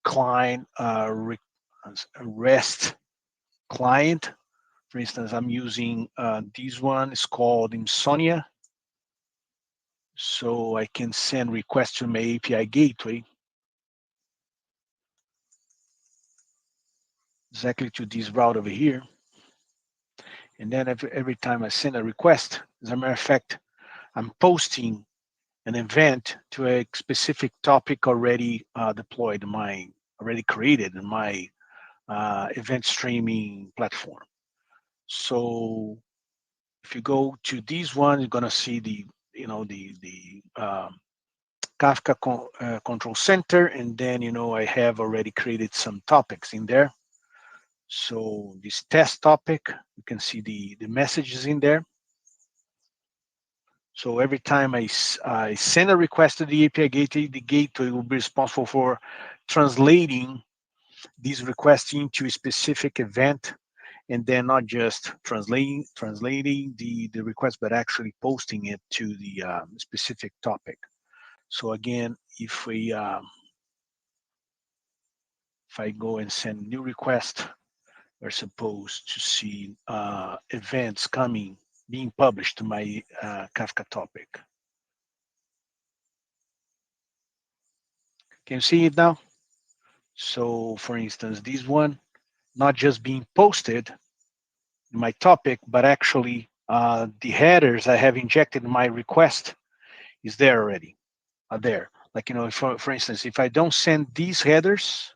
client REST client. For instance, I'm using this one. It's called Insomnia. So I can send requests to my API gateway exactly to this route over here. And then every time I send a request, as a matter of fact, I'm posting an event to a specific topic already deployed, already created in my event streaming platform. So if you go to this one, you're gonna see the Kafka control center, and then I have already created some topics in there. So this test topic, you can see the messages in there. So every time I send a request to the API gateway, the gateway will be responsible for translating these requests into a specific event, and then not just translating the request, but actually posting it to the specific topic. So again, if I go and send new request, we're supposed to see events being published to my Kafka topic. Can you see it now? So for instance, this one, not just being posted in my topic, but actually the headers I have injected in my request is there already, are there. Like, for instance, if I don't send these headers,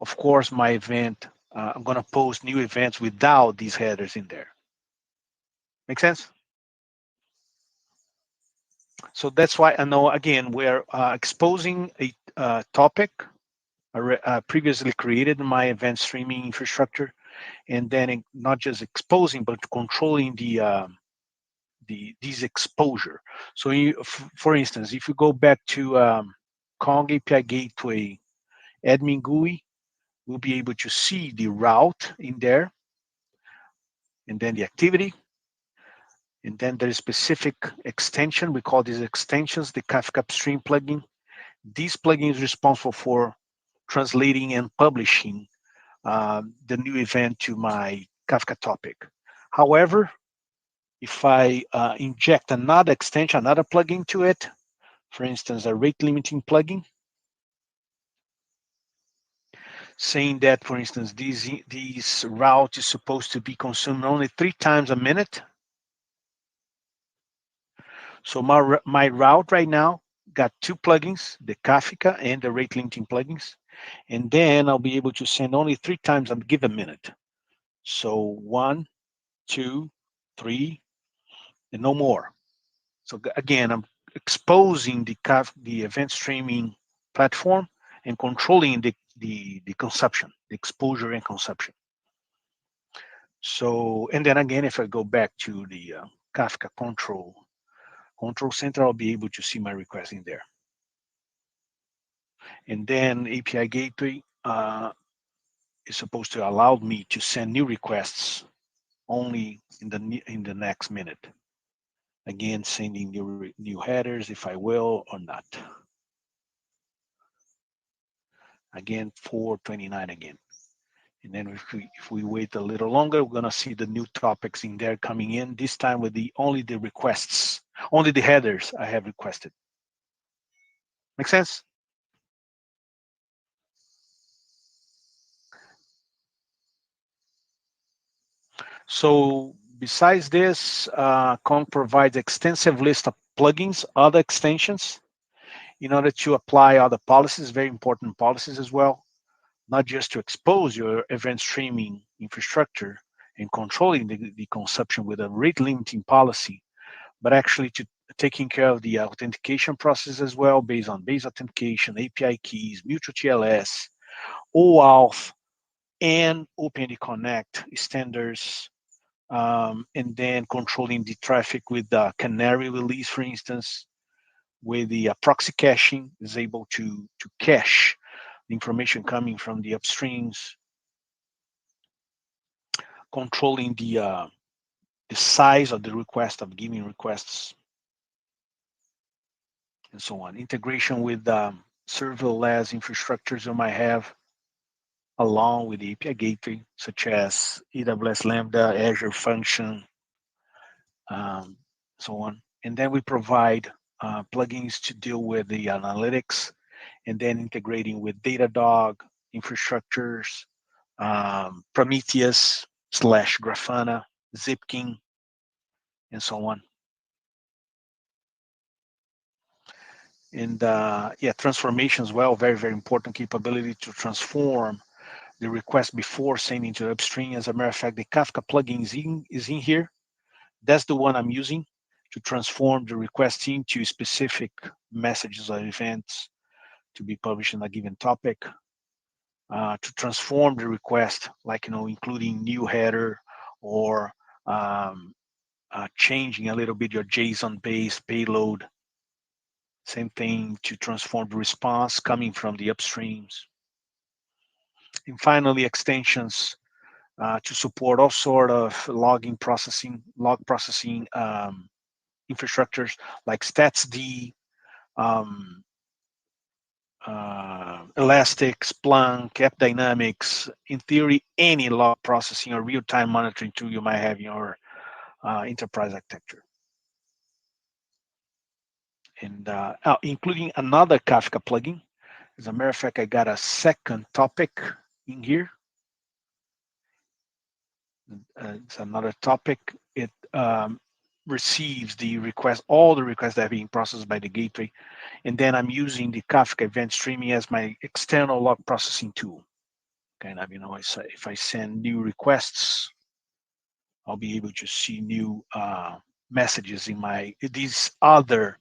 of course, my event, I'm going to post new events without these headers in there. Make sense? So that's why I know, again, we're exposing a topic previously created in my event streaming infrastructure, and then not just exposing, but controlling these exposure. So for instance, if you go back to Kong API Gateway admin GUI, we'll be able to see the route in there, and then the activity, and then there's specific extension. We call these extensions the Kafka Upstream plugin. This plugin is responsible for translating and publishing the new event to my Kafka topic. However, if I inject another extension, another plugin to it, for instance, a rate limiting plugin, saying that, for instance, this route is supposed to be consumed only 3 times a minute. So my route right now got 2 plugins, the Kafka and the rate limiting plugins, and then I'll be able to send only 3 times a given minute. So 1, 2, 3, and no more. So again, I'm exposing the event streaming platform and controlling the consumption, the exposure and consumption. So, and then again, if I go back to the Kafka control center, I'll be able to see my request in there. And then API gateway is supposed to allow me to send new requests only in the next minute. Again, sending new headers if I will or not. Again, 429 again. And then if we wait a little longer, we're gonna see the new topics in there coming in, this time with only the requests, only the headers I have requested. Make sense? So besides this, Kong provides extensive list of plugins, other extensions, in order to apply other policies, very important policies as well, not just to expose your event streaming infrastructure and controlling the consumption with a rate limiting policy, but actually to taking care of the authentication process as well, based on base authentication, API keys, mutual TLS, OAuth, and OpenID Connect standards, and then controlling the traffic with the Canary release, for instance, with the proxy caching is able to cache the information coming from the upstreams, controlling the size of the request, of giving requests, and so on. Integration with serverless infrastructures you might have along with the API gateway, such as AWS Lambda, Azure Function, um, so on. And then we provide plugins to deal with the analytics, and then integrating with Datadog infrastructures, Prometheus / Grafana, Zipkin, and so on. And yeah, transformation as well, very, very important capability to transform the request before sending to upstream. As a matter of fact, the Kafka plugin is in here. That's the one I'm using to transform the request into specific messages or events to be published in a given topic. To transform the request, like including new header or changing a little bit your JSON-based payload. Same thing to transform the response coming from the upstreams. And finally, extensions to support all sort of log processing infrastructures like StatsD, um, Elastic, Splunk, AppDynamics. In theory, any log processing or real-time monitoring tool you might have in your enterprise architecture. And including another Kafka plugin. As a matter of fact, I got a second topic in here. It's another topic. It receives the request, all the requests that are being processed by the gateway, and then I'm using the Kafka event streaming as my external log processing tool. Kind of, if I send new requests, I'll be able to see new messages in these other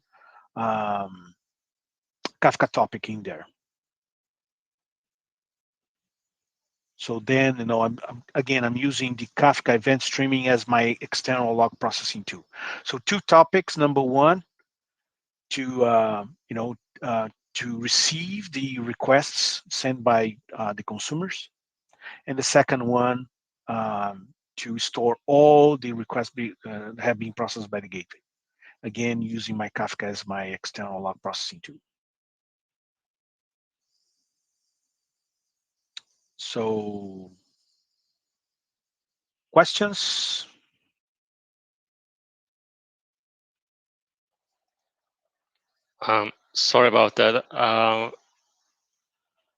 Kafka topic in there. So then, I'm using the Kafka event streaming as my external log processing tool. So 2 topics. Number 1, to to receive the requests sent by the consumers, and the second one to store all the requests have been processed by the gateway. Again, using my Kafka as my external log processing tool. So, questions? Sorry about that.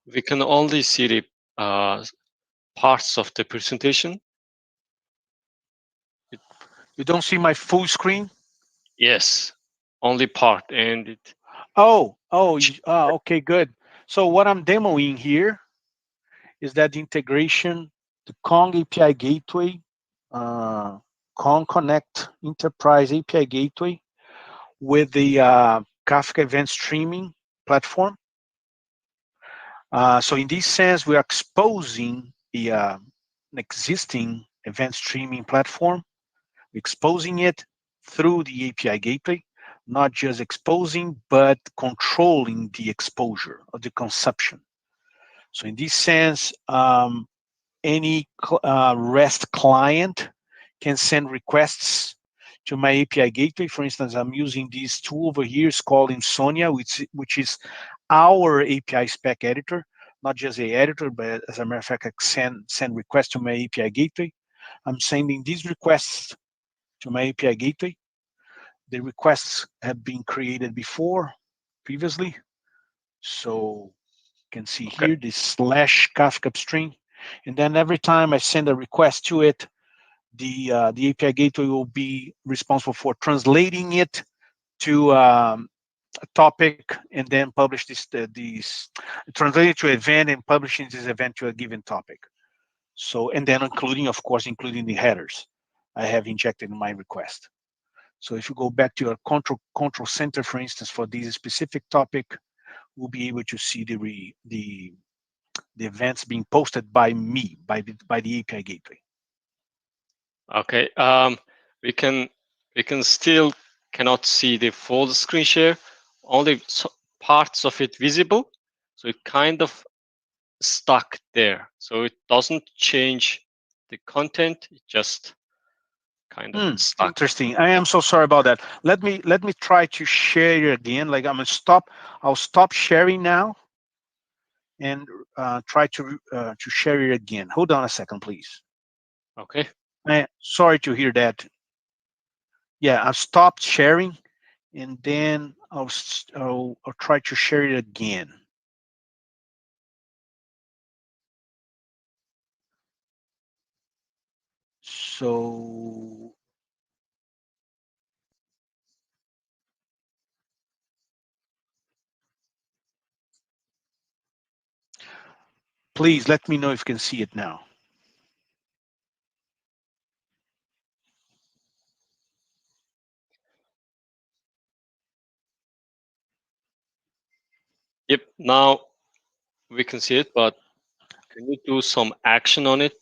We can only see the parts of the presentation. You don't see my full screen? Yes, only part, and it. Okay, good. So what I'm demoing here is that the integration, the Kong API gateway, Kong Connect Enterprise API gateway with the Kafka event streaming platform. So in this sense, we are exposing an existing event streaming platform, exposing it through the API gateway, not just exposing, but controlling the exposure of the consumption. So in this sense, any REST client can send requests to my API gateway. For instance, I'm using this tool over here. It's called Insomnia, which is our API spec editor, not just a editor, but as a matter of fact, I send requests to my API gateway. I'm sending these requests to my API gateway. The requests have been created previously. So you can see here this /Kafka upstream. And then every time I send a request to it, the API gateway will be responsible for translating it to a topic, and then publish these translate it to event and publishing this event to a given topic. So, and then including, of course, including the headers I have injected in my request. So if you go back to your control center, for instance, for this specific topic, we'll be able to see the events being posted by me, by the API gateway. Okay. We can still cannot see the full screen share. Only parts of it visible. So it kind of stuck there. So it doesn't change the content. It just kind of stuck. Interesting. I am so sorry about that. Let me try to share it again. Like I'm gonna stop. I'll stop sharing now and try to share it again. Hold on a second, please. Okay. Sorry to hear that. Yeah, I've stopped sharing, and then I'll try to share it again. So please let me know if you can see it now. Yep. Now we can see it, but can you do some action on it?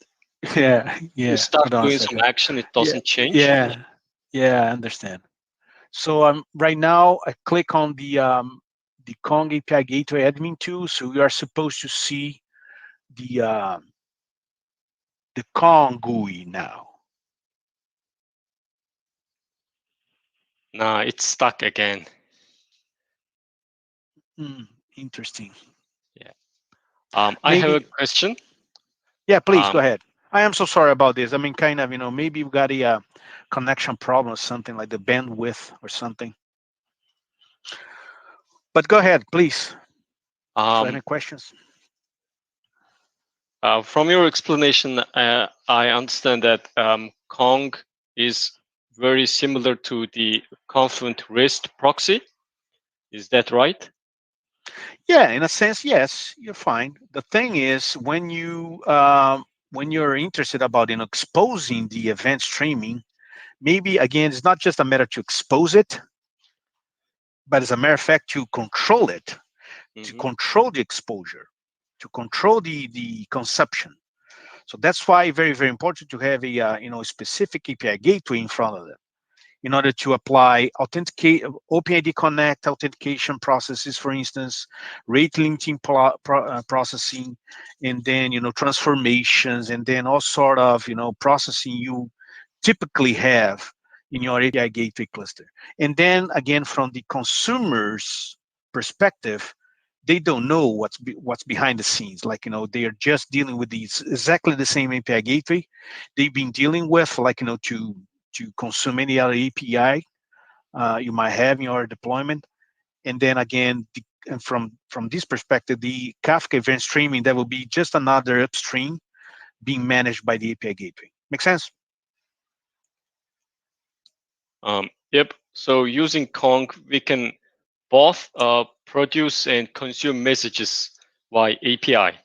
Yeah, You yeah. start Hold on a doing some second. action, it Yeah, doesn't change. yeah, yeah. I understand. So right now I click on the Kong API Gateway admin tool. So we are supposed to see the Kong GUI now. Nah, it's stuck again. Interesting. Yeah. I have a question. Yeah, please go Um, ahead. I am so sorry about this. I mean, kind of, maybe you've got a connection problem or something like the bandwidth or something. But go ahead, please. If you have any questions. From your explanation, I understand that Kong is very similar to the Confluent REST proxy. Is that right? Yeah, in a sense, yes, you're fine. The thing is, when you're interested about exposing the event streaming, maybe again, it's not just a matter to expose it, but as a matter of fact, to control it, to control the exposure, to control the consumption. So that's why very, very important to have a specific API gateway in front of them in order to apply authenticate OpenID Connect authentication processes, for instance, rate limiting processing, and then transformations, and then all sort of processing you typically have in your API gateway cluster. And then again, from the consumer's perspective, they don't know what's behind the scenes. Like they are just dealing with these exactly the same API gateway they've been dealing with, like to consume any other API you might have in your deployment. And then again, and from this perspective, the Kafka event streaming, that will be just another upstream being managed by the API gateway. Make sense? Yep. So using Kong, we can both produce and consume messages via API.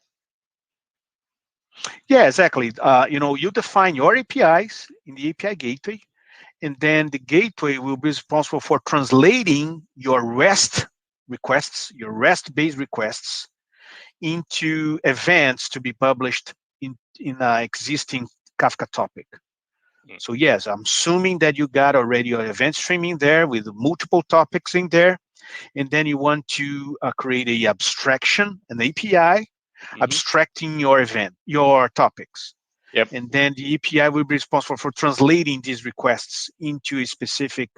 Yeah, exactly. You define your APIs in the API gateway, and then the gateway will be responsible for translating your REST requests, your REST-based requests, into events to be published in an existing Kafka topic. So yes, I'm assuming that you got already your event streaming there with multiple topics in there, and then you want to create a abstraction, an API, abstracting your topics. Yep. And then the API will be responsible for translating these requests into a specific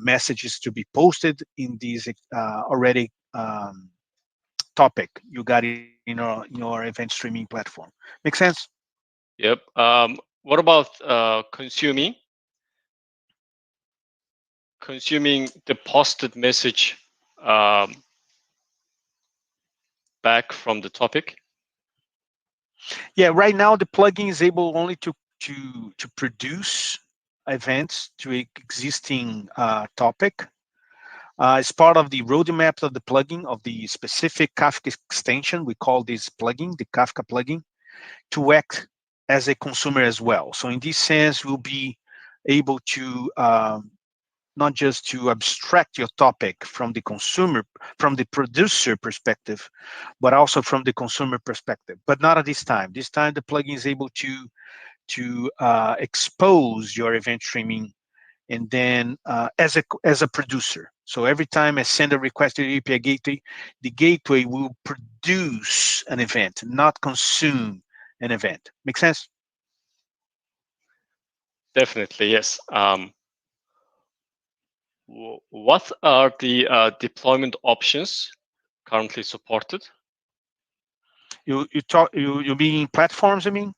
messages to be posted in these already topic you got in your event streaming platform. Make sense? Yep. What about consuming the posted message back from the topic? Yeah, right now the plugin is able only to produce events to an existing topic. As part of the roadmap of the plugin of the specific Kafka extension, we call this plugin the Kafka plugin, to act as a consumer as well. So in this sense, we'll be able to not just to abstract your topic from the consumer, from the producer perspective, but also from the consumer perspective. But not at this time. This time, the plugin is able to expose your event streaming, and then as a producer. So every time I send a request to the API gateway, the gateway will produce an event, not consume an event. Make sense? definitely, yes. What are the deployment options currently supported? You mean platforms? I mean,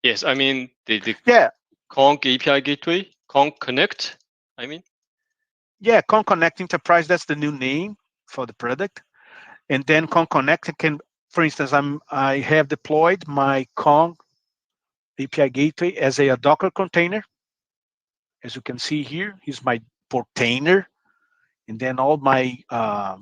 Yes, I mean the yeah, Kong API gateway, Kong Connect. I mean, yeah. Con Connect Enterprise. That's the new name for the product. And then Con Connect can, for instance, I have deployed my Kong API gateway as a Docker container. As you can see here, here's my container, and then all my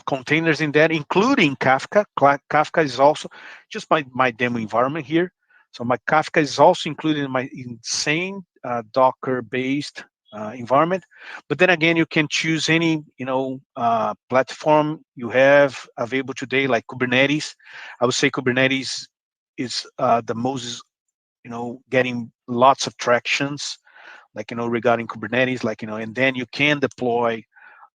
containers in there, including Kafka. Kafka is also just my demo environment here. So my Kafka is also included in my insane Docker-based environment. But then again, you can choose any platform you have available today, like Kubernetes. I would say Kubernetes is the most getting lots of tractions, like regarding Kubernetes, like and then you can deploy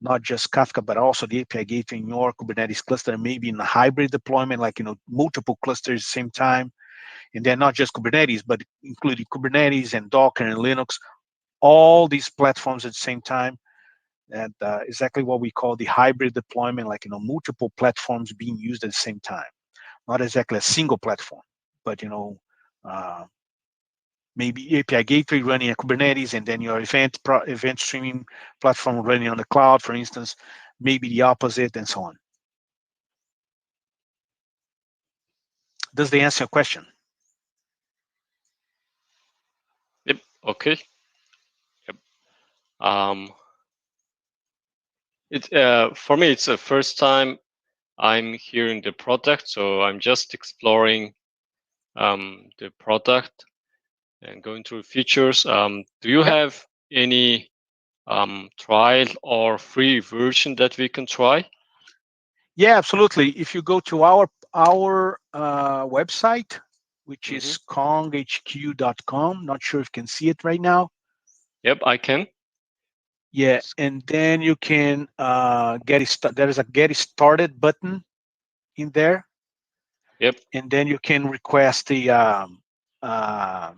not just Kafka, but also the API gateway in your Kubernetes cluster, maybe in a hybrid deployment, like multiple clusters at the same time, and then not just Kubernetes, but including Kubernetes and Docker and Linux, all these platforms at the same time. And exactly what we call the hybrid deployment, like multiple platforms being used at the same time, not exactly a single platform, but uh, maybe API gateway running a Kubernetes, and then your event streaming platform running on the cloud, for instance, maybe the opposite, and so on. Does they answer your question? yep. Okay. Yep. Um, for me, it's the first time I'm hearing the product, so I'm just exploring the product and going through features. Do you Yep. have any trial or free version that we can try? Yeah, absolutely. If you go to our website, which Hmm. is konghq.com, not sure if you can see it right now. Yep, I can. Yeah, and then you can there is a get started button in there, Yep. and then you can request the uh,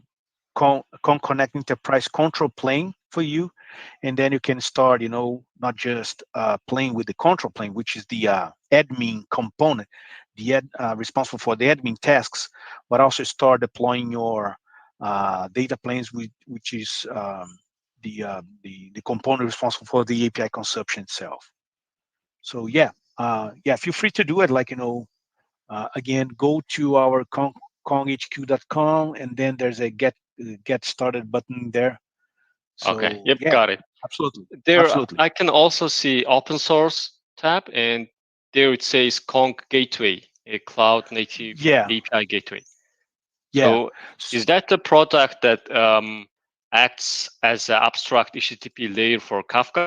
Connect Enterprise control plane for you, and then you can start, not just playing with the control plane, which is the admin component, responsible for the admin tasks, but also start deploying your data planes, which is the component responsible for the API consumption itself. So yeah, feel free to do it. Like again, go to our konghq.com, and then there's a get started button there. Okay. So Yep, yeah, got it. absolutely, There, absolutely. I can also see open source tab, and there it says Kong Gateway, a cloud native Yeah, API gateway. yeah. So, is that the product that acts as an abstract HTTP layer for Kafka?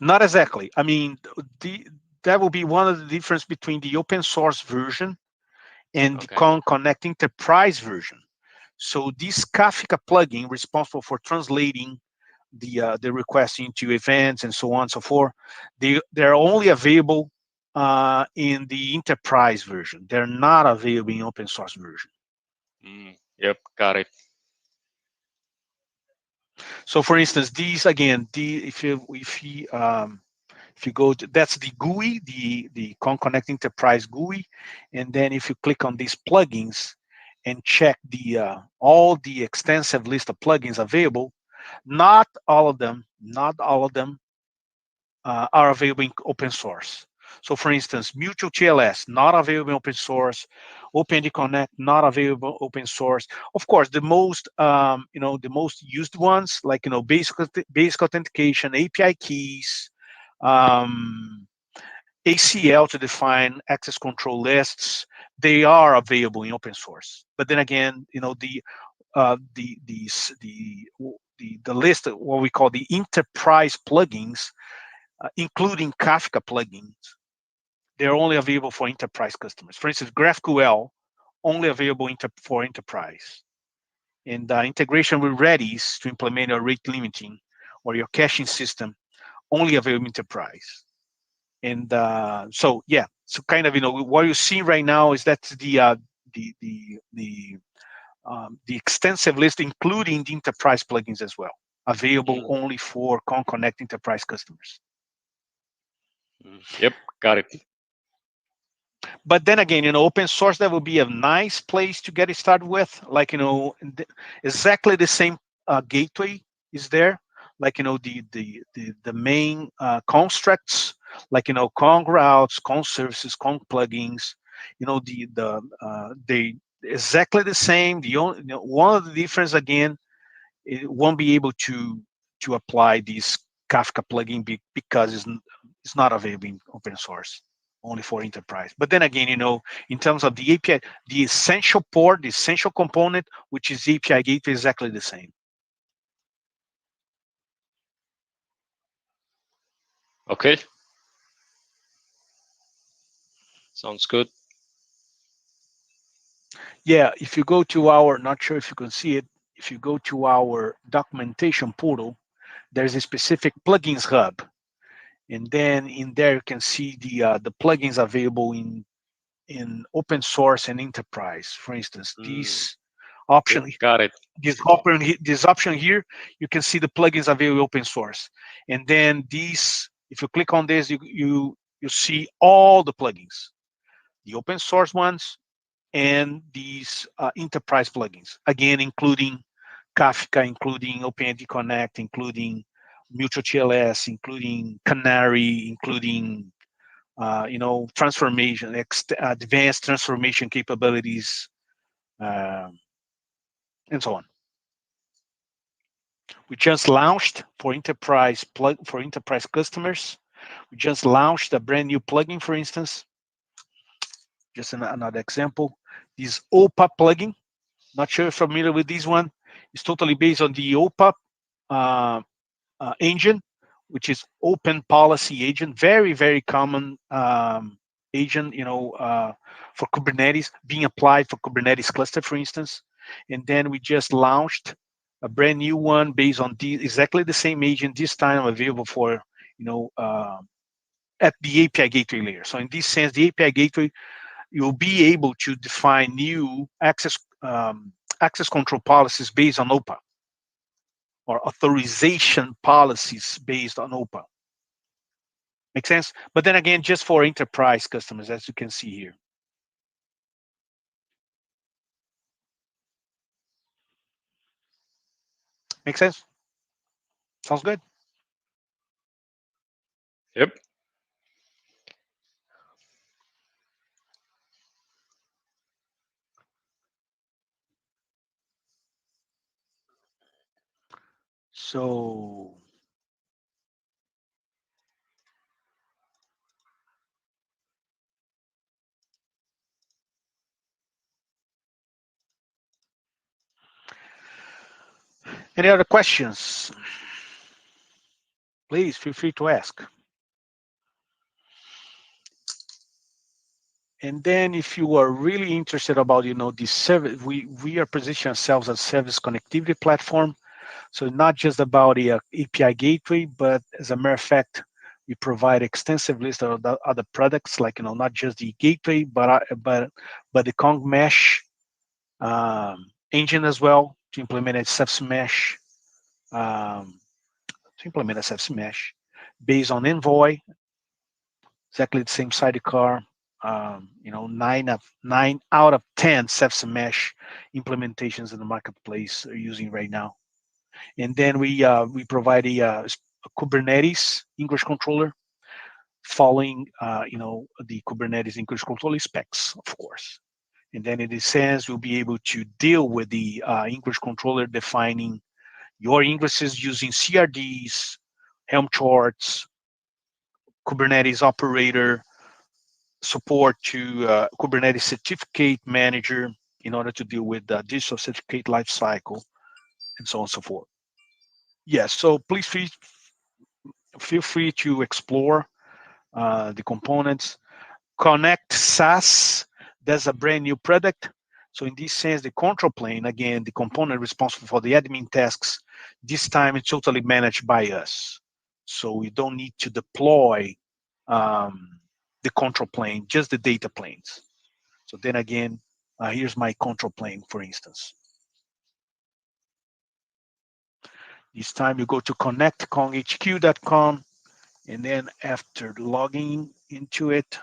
Not exactly. I mean, the that will be one of the difference between the open source version and the Okay. Connect Enterprise version. So this Kafka plugin responsible for translating the request into events and so on and so forth, they're only available in the enterprise version. They're not available in open source version. Yep, got it. So for instance, these again, if you go to, that's the GUI, the Connect Enterprise GUI, and then if you click on these plugins and check the all the extensive list of plugins available, not all of them are available in open source. So for instance, Mutual TLS, not available in open source. OpenID Connect, not available open source. Of course, the most used ones, like, basic authentication, API keys, um, ACL to define access control lists, they are available in open source. But then again, the list of what we call the enterprise plugins, including Kafka plugins, they're only available for enterprise customers. For instance, GraphQL, only available for enterprise. And integration with Redis to implement your rate limiting or your caching system, only available enterprise. And so kind of, what you see right now is that the the extensive list, including the enterprise plugins as well, available only for ConConnect enterprise customers. Yep, got it. But then again, open source, that would be a nice place to get it started with. Like, exactly the same gateway is there. Like, the main constructs, like, Kong routes, Kong services, Kong plugins, they exactly the same. The only, one of the difference, again, it won't be able to apply this Kafka plugin because it's not available in open source, only for enterprise. But then again, in terms of the API, the essential port, the essential component, which is the API gateway, is exactly the same. Okay. Sounds good. Yeah, if you go to our, not sure if you can see it, if you go to our documentation portal, there's a specific plugins hub. And then in there, you can see the plugins available in open source and enterprise. For instance, this option, Yep, got it. this option here, you can see the plugins available open source. And then these, if you click on this, you see all the plugins, the open source ones and these enterprise plugins. Again, including Kafka, including OpenID Connect, including Mutual TLS, including Canary, including transformation, advanced transformation capabilities, and so on. We just launched for enterprise customers. We just launched a brand new plugin, for instance. Just another example. This OPA plugin. Not sure if you're familiar with this one. It's totally based on the OPA engine, which is Open Policy Agent. Very, very common agent, for Kubernetes, being applied for Kubernetes cluster, for instance. And then we just launched a brand new one based on exactly the same agent, this time available for, at the API gateway layer. So in this sense, the API gateway, you'll be able to define new access control policies based on OPA, or authorization policies based on OPA. Make sense? But then again, just for enterprise customers, as you can see here. Make sense? Sounds good? Yep. So any other questions? Please feel free to ask. And then if you are really interested about, the service, we are positioning ourselves as a service connectivity platform. So not just about the API gateway, but as a matter of fact, we provide extensive list of other products, like, not just the gateway, but the Kong Mesh engine as well, to implement a SFC mesh, based on Envoy, exactly the same sidecar. 9 out of 10 SFC mesh implementations in the marketplace are using right now. And then we provide a Kubernetes English controller, following the Kubernetes English controller specs, of course. And then in this sense, we'll be able to deal with the English controller, defining your ingresses using CRDs, Helm charts, Kubernetes operator, support to Kubernetes certificate manager in order to deal with the digital certificate lifecycle, and so on and so forth. Yes, so please feel free to explore the components. Connect SaaS, that's a brand new product. So in this sense, the control plane, again, the component responsible for the admin tasks, this time it's totally managed by us. So we don't need to deploy the control plane, just the data planes. So then again, here's my control plane, for instance. This time you go to connect.konghq.com, and then after logging into it,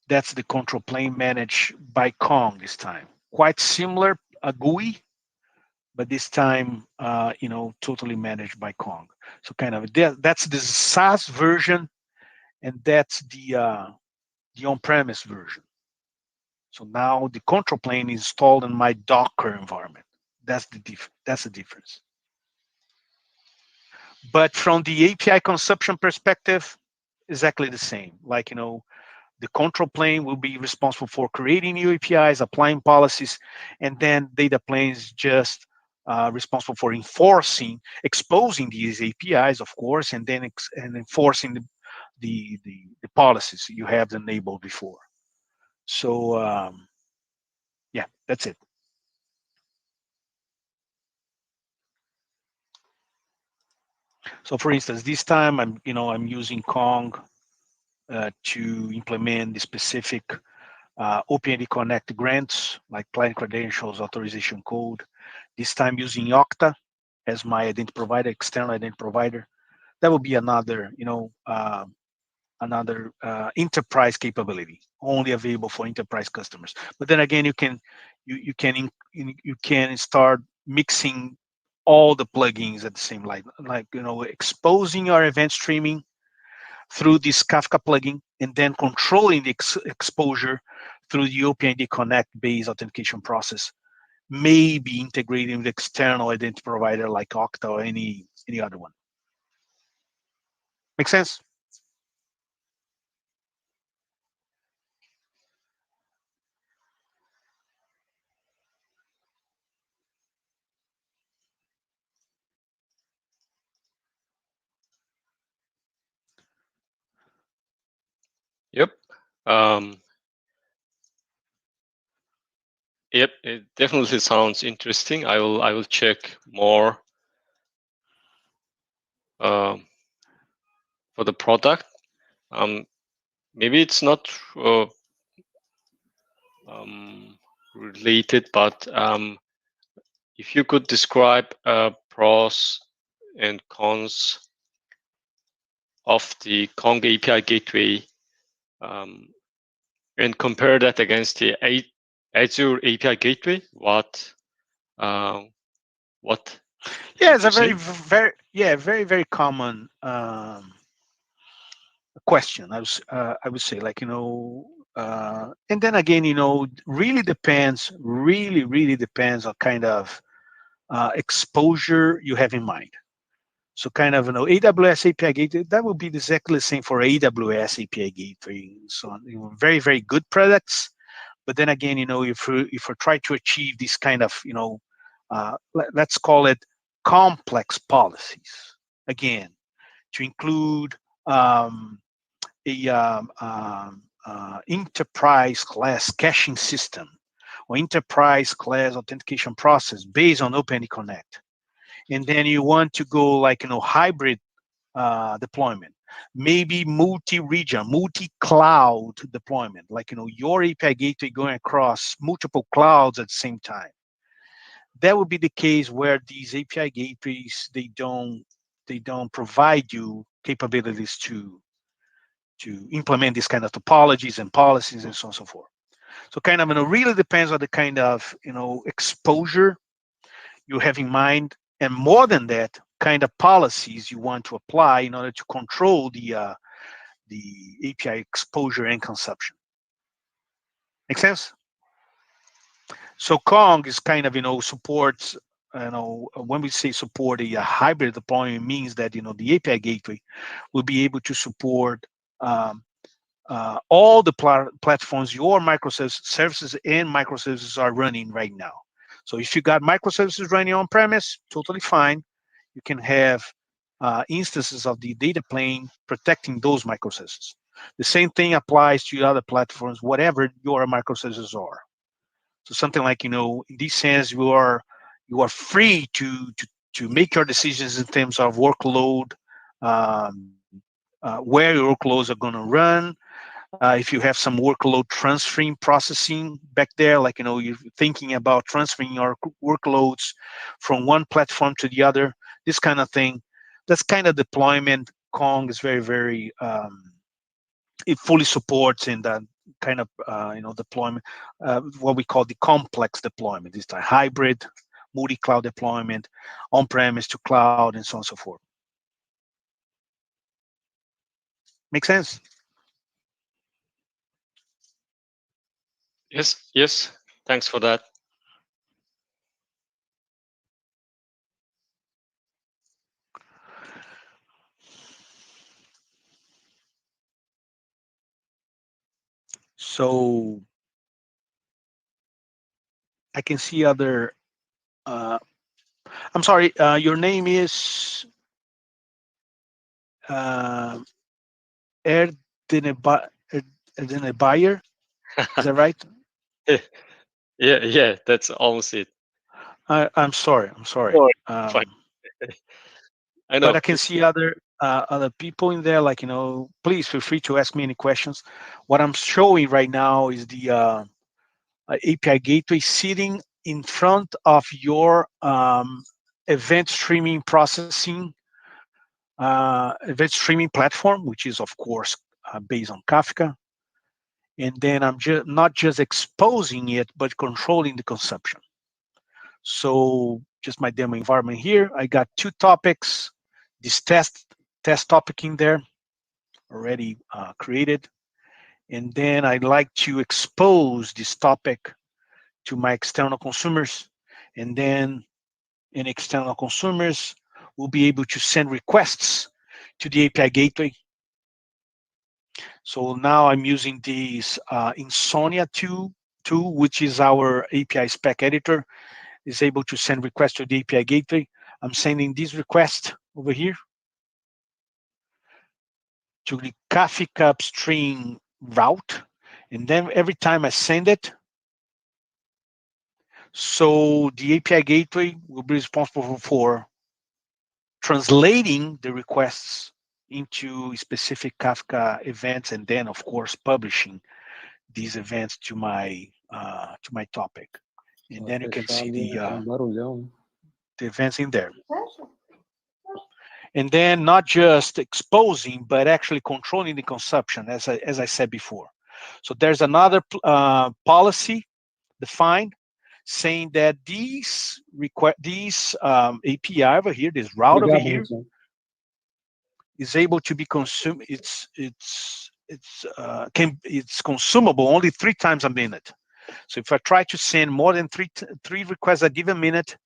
that's the control plane managed by Kong this time. Quite similar, a GUI, but this time, totally managed by Kong. So kind of that's the SaaS version, and that's the on-premise version. So now the control plane is installed in my Docker environment. That's the difference. But from the API consumption perspective, exactly the same. Like, the control plane will be responsible for creating new APIs, applying policies, and then data planes just responsible for exposing these APIs, of course, and then enforcing the policies you have enabled before. So yeah, that's it. So for instance, this time I'm using Kong to implement the specific OpenID Connect grants, like client credentials, authorization code. This time using Okta as my identity provider, external identity provider. That will be another, enterprise capability, only available for enterprise customers. But then again, you can start mixing all the plugins at the same like exposing your event streaming through this Kafka plugin, and then controlling the exposure through the OpenID Connect based authentication process, maybe integrating with external identity provider like Okta or any other one. Make sense? Yep. Yep. It definitely sounds interesting. I will check more for the product. Maybe it's not related, but if you could describe pros and cons of the Kong API gateway and compare that against the Azure API gateway, what yeah, it's a very common question. I would say, like, and then again, really depends on kind of exposure you have in mind. So kind of, AWS API gateway, that would be exactly the same for AWS API gateway and so on. Very, very good products. But then again, if we try to achieve this kind of, let's call it complex policies, again, to include a enterprise class caching system or enterprise class authentication process based on OpenID Connect, and then you want to go like hybrid deployment, maybe multi-region, multi-cloud deployment, like your API gateway going across multiple clouds at the same time. That would be the case where these API gateways, they don't provide you capabilities to implement these kind of topologies and policies and so on and so forth. So kind of, it really depends on the kind of exposure you have in mind, and more than that, kind of policies you want to apply in order to control the API exposure and consumption. Make sense? So Kong is kind of supports, when we say support a hybrid deployment, means that the API gateway will be able to support all the platforms your microservices and microservices are running right now. So if you got microservices running on premise, totally fine. You can have instances of the data plane protecting those microservices. The same thing applies to other platforms, whatever your microservices are. So something like, in this sense, you are free to make your decisions in terms of workload, where your workloads are going to run, If you have some workload transferring processing back there, like you're thinking about transferring your workloads from one platform to the other, this kind of thing, that's kind of deployment. Kong is very, very it fully supports in that kind of deployment, what we call the complex deployment. It's a hybrid, multi-cloud deployment, on-premise to cloud, and so on and so forth. Make sense? Yes. Thanks for that. So I can see other. I'm sorry. Your name is Erdenebayer. Is that right? Yeah, that's almost it. I'm sorry. I'm sorry. Sorry. Fine. I know. But I can see other people in there. Like please feel free to ask me any questions. What I'm showing right now is the API gateway sitting in front of your event streaming processing, event streaming platform, which is of course based on Kafka. And then I'm not just exposing it, but controlling the consumption. So just my demo environment here. I got two topics. This test topic in there already created. And then I'd like to expose this topic to my external consumers. And then in external consumers will be able to send requests to the API gateway. So now I'm using this Insomnia tool, which is our API spec editor, is able to send requests to the API gateway. I'm sending this request over here to the Kafka upstream route. And then every time I send it, so the API gateway will be responsible for translating the requests into specific Kafka events, and then of course publishing these events to my topic. And then you can see the events in there. And then not just exposing, but actually controlling the consumption, as I said before. So there's another policy defined saying that these API over here, this route over here, is able to be consumed. It's consumable only 3 times a minute. So if I try to send more than three requests a given minute,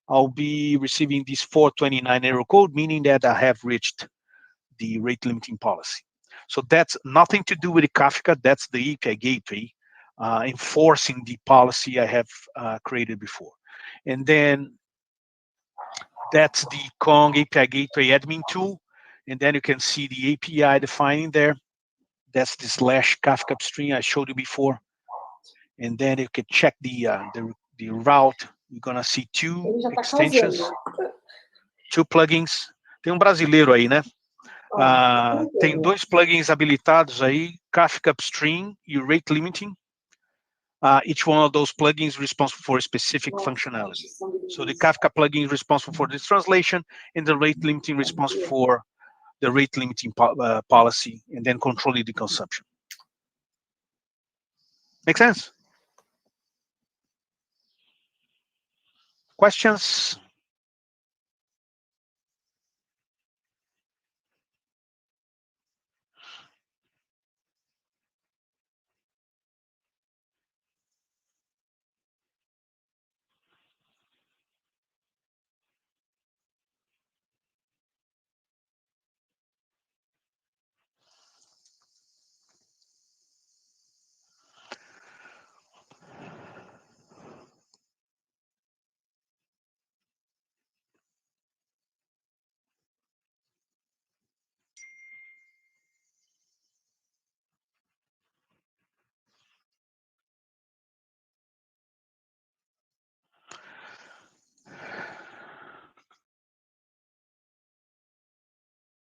I'll be receiving this 429 error code, meaning that I have reached the rate limiting policy. So that's nothing to do with the Kafka. That's the API gateway enforcing the policy I have created before. And then that's the Kong API gateway admin tool. And then you can see the API defining there. That's the /Kafka upstream I showed you before. And then you can check the route. You're gonna see 2 extensions, 2 plugins. Tem brasileiro aí, né? Tem 2 plugins habilitados aí, Kafka Upstream e Rate Limiting. Each one of those plugins is responsible for a specific functionality. So the Kafka plugin is responsible for this translation, and the Rate Limiting responsible for the rate limiting policy, and then controlling the consumption. Make sense? Questions?